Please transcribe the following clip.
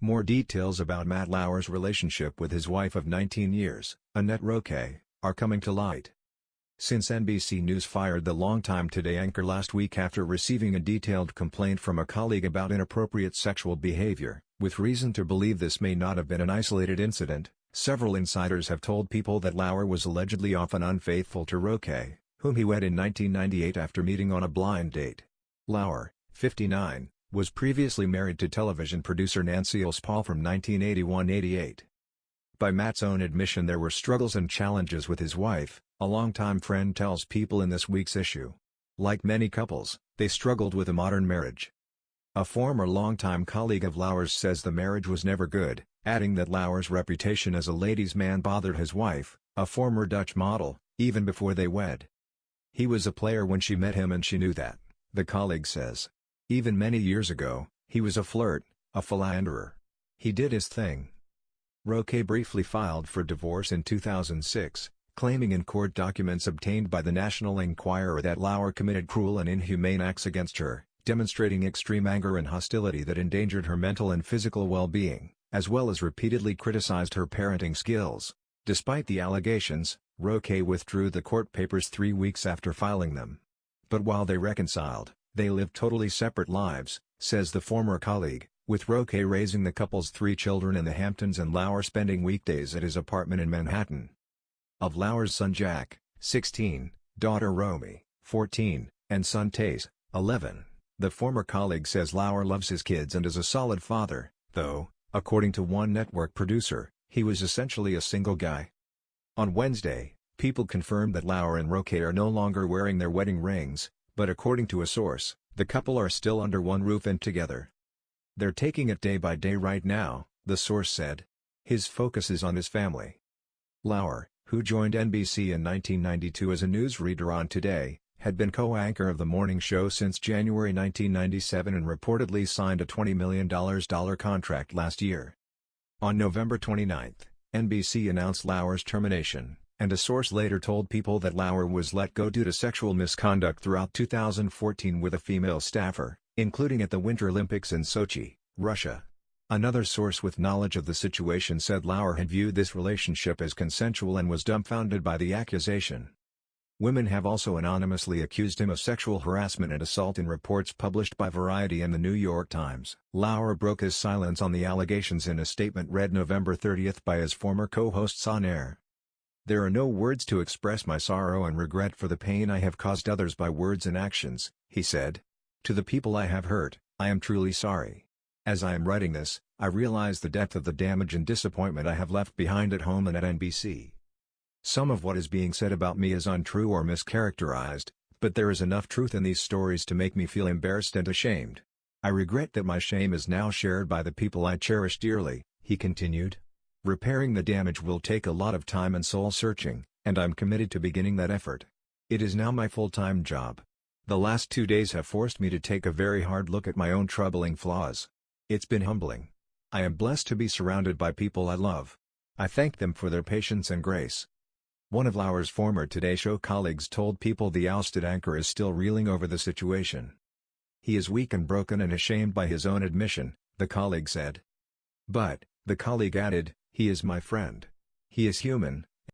More details about Matt Lauer's relationship with his wife of 19 years, Annette Roque, are coming to light. Since NBC News fired the longtime Today anchor last week after receiving a detailed complaint from a colleague about inappropriate sexual behavior, with reason to believe this may not have been an isolated incident, several insiders have told People that Lauer was allegedly often unfaithful to Roque, whom he wed in 1998 after meeting on a blind date. Lauer, 59, was previously married to television producer Nancy Paul from 1981-88. By Matt's own admission, there were struggles and challenges with his wife, a longtime friend tells People in this week's issue. Like many couples, they struggled with a modern marriage. A former longtime colleague of Lauer's says the marriage was never good, adding that Lauer's reputation as a ladies' man bothered his wife, a former Dutch model, even before they wed. He was a player when she met him and she knew that, the colleague says. Even many years ago, he was a flirt, a philanderer. He did his thing. Roque briefly filed for divorce in 2006, claiming in court documents obtained by the National Enquirer that Lauer committed cruel and inhumane acts against her, demonstrating extreme anger and hostility that endangered her mental and physical well-being, as well as repeatedly criticized her parenting skills. Despite the allegations, Roque withdrew the court papers 3 weeks after filing them. But while they reconciled, they lived totally separate lives, says the former colleague, with Roque raising the couple's 3 children in the Hamptons and Lauer spending weekdays at his apartment in Manhattan. Of Lauer's son Jack, 16, daughter Romy, 14, and son Tace, 11, the former colleague says Lauer loves his kids and is a solid father, though, according to one network producer, he was essentially a single guy. On Wednesday, People confirmed that Lauer and Roque are no longer wearing their wedding rings, but according to a source, the couple are still under one roof and together. They're taking it day by day right now, the source said. His focus is on his family. Lauer, who joined NBC in 1992 as a newsreader on Today, had been co-anchor of the morning show since January 1997 and reportedly signed a $20 million contract last year. On November 29, NBC announced Lauer's termination, and a source later told People that Lauer was let go due to sexual misconduct throughout 2014 with a female staffer, including at the Winter Olympics in Sochi, Russia. Another source with knowledge of the situation said Lauer had viewed this relationship as consensual and was dumbfounded by the accusation. Women have also anonymously accused him of sexual harassment and assault in reports published by Variety and the New York Times. Lauer broke his silence on the allegations in a statement read November 30 by his former co-hosts on air. "There are no words to express my sorrow and regret for the pain I have caused others by words and actions," he said. "To the people I have hurt, I am truly sorry. As I am writing this, I realize the depth of the damage and disappointment I have left behind at home and at NBC. Some of what is being said about me is untrue or mischaracterized, but there is enough truth in these stories to make me feel embarrassed and ashamed. I regret that my shame is now shared by the people I cherish dearly," he continued. "Repairing the damage will take a lot of time and soul-searching, and I'm committed to beginning that effort. It is now my full-time job. The last 2 days have forced me to take a very hard look at my own troubling flaws. It's been humbling. I am blessed to be surrounded by people I love. I thank them for their patience and grace." One of Lauer's former Today Show colleagues told People the ousted anchor is still reeling over the situation. "He is weak and broken and ashamed by his own admission," the colleague said. But, the colleague added, "He is my friend. He is human,